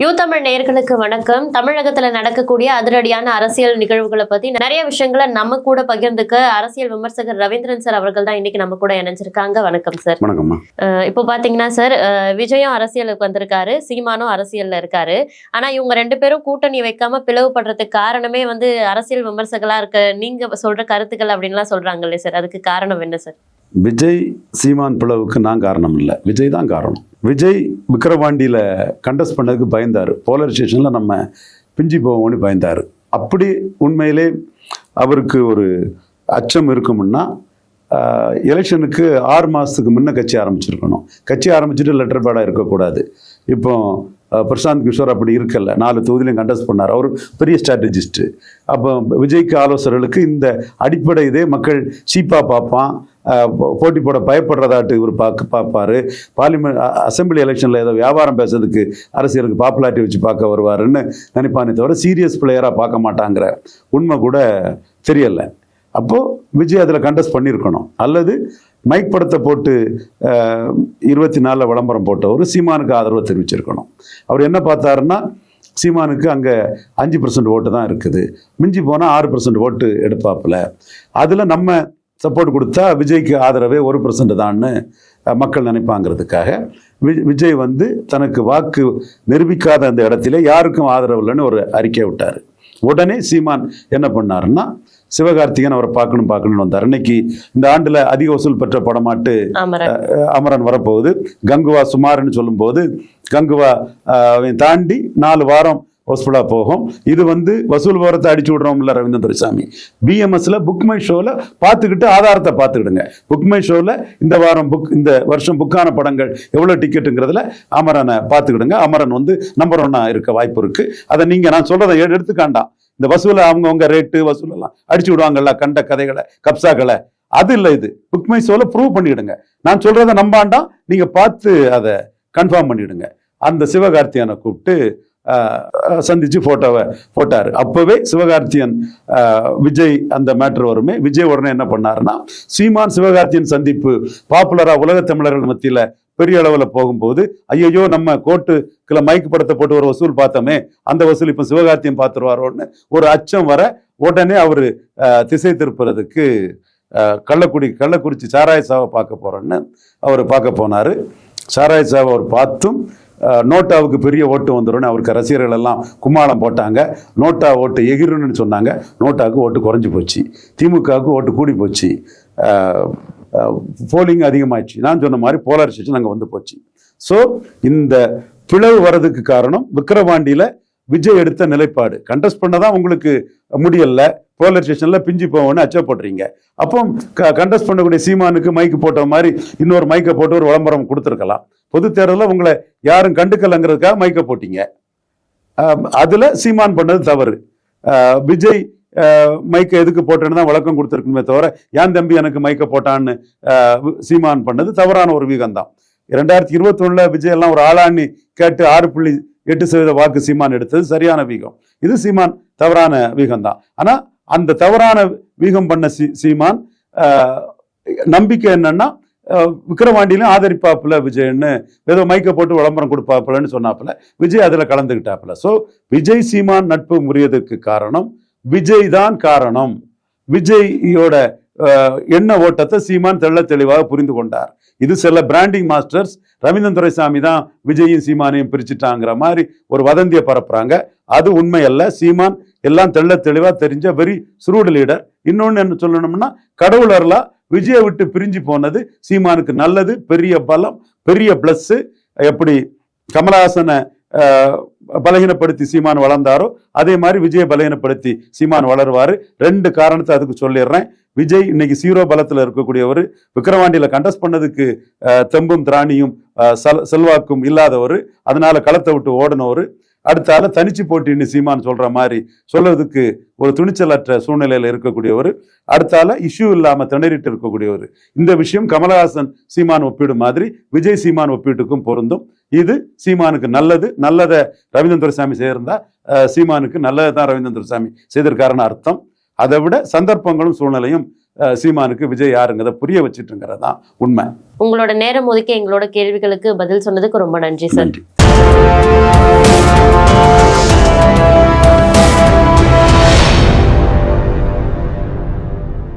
யூதமிழ் நேயர்களுக்கு வணக்கம். தமிழகத்துல நடக்கக்கூடிய அதிரடியான அரசியல் நிகழ்வுகளை பத்தி நிறைய விஷயங்களை நம்ம கூட பகிர்ந்துக்க அரசியல் விமர்சகர் ரவீந்திரன் சார் அவர்கள் தான் இன்னைக்கு நம்ம கூட இணைஞ்சிருக்காங்க. வணக்கம் சார். வணக்கம்மா. இப்போ பாத்தீங்கன்னா சார், விஜயும் அரசியலுக்கு வந்திருக்காரு, சீமானும் அரசியல்ல இருக்காரு. ஆனா இவங்க ரெண்டு பேரும் கூட்டணி வைக்காம பிளவுபடுறதுக்கு காரணமே அரசியல் விமர்சகர்களா இருக்க நீங்க சொல்ற கருத்துக்கள் அப்படின்லாம் சொல்றாங்க இல்லையா சார்? அதுக்கு காரணம் என்ன சார்? விஜய் சீமான் பிளவுக்கு நான் காரணம் இல்லை, விஜய் தான் காரணம். விஜய் விக்கிரவாண்டியில் கண்டஸ்ட் பண்ணதுக்கு பயந்தார். போலரைசேஷனில் நம்ம பிஞ்சி போவோம்னு பயந்தார். அப்படி உண்மையிலே அவருக்கு ஒரு அச்சம் இருக்கும்னா எலெக்ஷனுக்கு 6 மாதத்துக்கு முன்னே கட்சி ஆரம்பிச்சிருக்கணும். கட்சி ஆரம்பிச்சுட்டு லெட்டர் பேடாக இருக்கக்கூடாது. இப்போ பிரசாந்த் கிஷோர் அப்படி இருக்கல, 4 தொகுதியிலையும் கண்டஸ்ட் பண்ணார். அவர் பெரிய ஸ்ட்ராட்டஜிஸ்ட்டு. அப்போ விஜய்க்கு ஆலோசகர்களுக்கு இந்த அடிப்படை இதே மக்கள் சீப்பாக பார்ப்பான், போட்டி போட பயப்படுறதாட்டு இவர் பார்ப்பாரு. பார்லிமெண்ட் அசம்பிளி எலெக்ஷனில் ஏதோ வியாபாரம் பேசுறதுக்கு அரசியலுக்கு பாப்புலாரிட்டி வச்சு பார்க்க வருவாருன்னு நினைப்பானே தவிர சீரியஸ் பிளேயராக பார்க்க மாட்டாங்கிற உண்மை கூட தெரியலை. அப்போது விஜய் அதில் கண்டஸ்ட் பண்ணியிருக்கணும். அல்லது மைக் படத்தை போட்டு 24 விளம்பரம் போட்டவர் சீமானுக்கு ஆதரவு தெரிவிச்சிருக்கணும். அவர் என்ன பார்த்தாருன்னா, சீமானுக்கு அங்கே 5% ஓட்டு தான் இருக்குது, மிஞ்சி போனால் 6% ஓட்டு எடுப்பாப்புல, அதில் நம்ம சப்போர்ட் கொடுத்தா விஜய்க்கு ஆதரவே 1% தான்னு மக்கள் நினைப்பாங்கிறதுக்காக விஜய் தனக்கு வாக்கு நிரூபிக்காத அந்த இடத்துல யாருக்கும் ஆதரவு இல்லைன்னு ஒரு அறிக்கை விட்டார். உடனே சீமான் என்ன பண்ணாருன்னா, சிவகார்த்திகேயன் அவரை பார்க்கணும்னு வந்தார். இன்னைக்கு இந்த ஆண்டுல அதிக வசூல் பெற்ற படமாட்டு அமரன் வரப்போகுது. கங்குவா சுமார்னு சொல்லும்போது கங்குவா தாண்டி 4 வாரம் ஹவுஸ்ஃபுல்லாக போகும். இது வசூல் விவரத்தை அடிச்சு விடுறோம்ல ரவீந்திரன் துரைசாமி. பிஎம்எஸ்ல புக் மை ஷோவில் பார்த்துக்கிட்டு ஆதாரத்தை பார்த்துக்கிடுங்க. புக் மை ஷோவில் இந்த வருஷம் புக்கான படங்கள் எவ்வளோ டிக்கெட்டுங்கிறதுல அமரனை பார்த்துக்கிடுங்க. அமரன் நம்பர் 1 இருக்க வாய்ப்பு இருக்கு. அதை நான் சொல்றதை எடுத்துக்காண்டாம். இந்த வசூலை அவங்கவுங்க ரேட்டு வசூலெல்லாம் அடிச்சு விடுவாங்கல்ல, கண்ட கதைகளை கப்சாக்களை, அது இல்லை. இது புக் மை ஷோவில் ப்ரூவ் பண்ணிவிடுங்க. நான் சொல்றதை நம்பாண்டாம், நீங்க பார்த்து அதை கன்ஃபார்ம் பண்ணிவிடுங்க. அந்த சிவகார்த்திகேயனை கூப்பிட்டு சந்திச்சு போட்டோவை போட்டாரு. அப்பவே சிவகார்த்திகேயன் விஜய் அந்த மேட்ரு வருமே. விஜய் உடனே என்ன பண்ணாருன்னா, சீமான் சிவகார்த்திகேயன் சந்திப்பு பாப்புலரா உலக தமிழர்கள் மத்தியில பெரிய அளவில் போகும்போது, ஐயோ நம்ம கோர்ட்டுக்குள்ள மைக்கு படத்தை போட்டு ஒரு வசூல் பார்த்தோமே, அந்த வசூல் இப்ப சிவகார்த்திகேயன் பார்த்துருவாரோன்னு ஒரு அச்சம் வர, உடனே அவரு திசை திருப்புறதுக்கு கள்ளக்குறிச்சி சாராய சாவை பார்க்க போறோன்னு அவர் பார்க்க போனாரு. சாராய சாவை அவர் பார்த்தும் நோட்டாவுக்கு பெரிய ஓட்டு வந்துடும், அவருக்கு ரசிகர்கள் எல்லாம் கும்மாளம் போட்டாங்க. நோட்டா ஓட்டு எகிருன்னு சொன்னாங்க. நோட்டாவுக்கு ஓட்டு குறைஞ்சி போச்சு, திமுகவுக்கு ஓட்டு கூடி போச்சு, போலிங் அதிகமாகிடுச்சு. நான் சொன்ன மாதிரி போலரைசேஷன் அங்கே போச்சு. ஸோ இந்த பிளவு வர்றதுக்கு காரணம் விக்கிரவாண்டியில் விஜய் எடுத்த நிலைப்பாடு. கண்டஸ்ட் பண்ணதான் உங்களுக்கு முடியல, போலரைசேஷன்ல பிஞ்சு போவோன்னு அச்சப்படுறீங்க. அப்போ கண்டஸ்ட் பண்ணக்கூடிய சீமானுக்கு மைக்கு போட்ட மாதிரி இன்னொரு மைக்கை போட்டு ஒரு விளம்பரம் கொடுத்துருக்கலாம். பொது தேர்தலில் உங்களை யாரும் கண்டுக்கலங்கிறதுக்காக மைக்கை போட்டீங்க. அதுல சீமான் பண்ணது தவறு. விஜய் மைக்கை எதுக்கு போட்டேன்னு தான் விளக்கம் கொடுத்துருக்குமே தவிர, ஏன் தம்பி எனக்கு மைக்கை போட்டான்னு சீமான் பண்ணது தவறான ஒரு வீகம்தான். 2021 விஜய் எல்லாம் ஒரு ஆளாண்ணி கேட்டு 6.8% வாக்கு சீமான் எடுத்தது சரியான வீகம். இது சீமான் தவறான வீகம் தான். ஆனா அந்த தவறான வீகம் பண்ண சீமான் நம்பிக்கை என்னன்னா, விக்கிரவாண்டியிலும் ஆதரிப்பாப்புல விஜய்ன்னு ஏதோ மைக்கை போட்டு விளம்பரம் கொடுப்பாப்புலன்னு சொன்னாப்புல, விஜய் அதுல கலந்துக்கிட்டாப்புல. ஸோ விஜய் சீமான் நட்பு முறியதுக்கு காரணம் விஜய் தான் காரணம். விஜயோட எண்ண ஓட்டத்தை சீமான் தெளிவாக புரிந்து கொண்டார். இது சில பிராண்டிங் மாஸ்டர்ஸ் ரவீந்திரன் துரைசாமி தான் விஜயும் சீமானையும் பிரிச்சுட்டாங்கிற மாதிரி ஒரு வதந்தியை பரப்புறாங்க. அது உண்மை அல்ல. சீமான் எல்லாம் தெளிவா தெரிஞ்ச வெரி ஸ்ரூட் லீடர். இன்னொன்னு என்ன சொல்லணும்னா, கடவுளர்லா விஜயை விட்டு பிரிஞ்சு போனது சீமானுக்கு நல்லது, பெரிய பலம், பெரிய பிளஸ். எப்படி கமலஹாசனை பலகீனப்படுத்தி சீமான் வளர்ந்தாரோ அதே மாதிரி விஜயை பலகீனப்படுத்தி சீமான் வளருவாரு. 2 காரணத்தை அதுக்கு சொல்லிடுறேன். விஜய் இன்னைக்கு 0 பலத்தில் இருக்கக்கூடியவர், விக்கிரவாண்டியில கண்டஸ்ட் பண்ணதுக்கு தெம்பும் திராணியும் செல்வாக்கும் இல்லாதவர், அதனால களத்தை விட்டு ஓடினவர். அடுத்தால தனிச்சு போட்டின்னு சீமான் சொல்ற மாதிரி சொல்றதுக்கு ஒரு துணிச்சலற்ற சூழ்நிலையில இருக்கக்கூடியவர். அடுத்தால இஷ்யூ இல்லாம திணறிட்டு இருக்கக்கூடியவர். இந்த விஷயம் கமலஹாசன் சீமான் ஒப்பீடு மாதிரி விஜய் சீமான் ஒப்பீட்டுக்கும் பொருந்தும். இது சீமானுக்கு நல்லதை ரவீந்திரன் துரைசாமி செய்திருந்தா சீமானுக்கு நல்லதான் ரவீந்திரன் துரைசாமி செய்திருக்காருன்னு அர்த்தம். அதை விட சந்தர்ப்பங்களும் சூழ்நிலையும் சீமானுக்கு விஜய் யாருங்கிறத புரிய வச்சுட்டுங்கிறதான் உண்மை. உங்களோட நேரம் ஒதுக்கி எங்களோட கேள்விகளுக்கு பதில் சொன்னதுக்கு ரொம்ப நன்றி சார். நன்றி.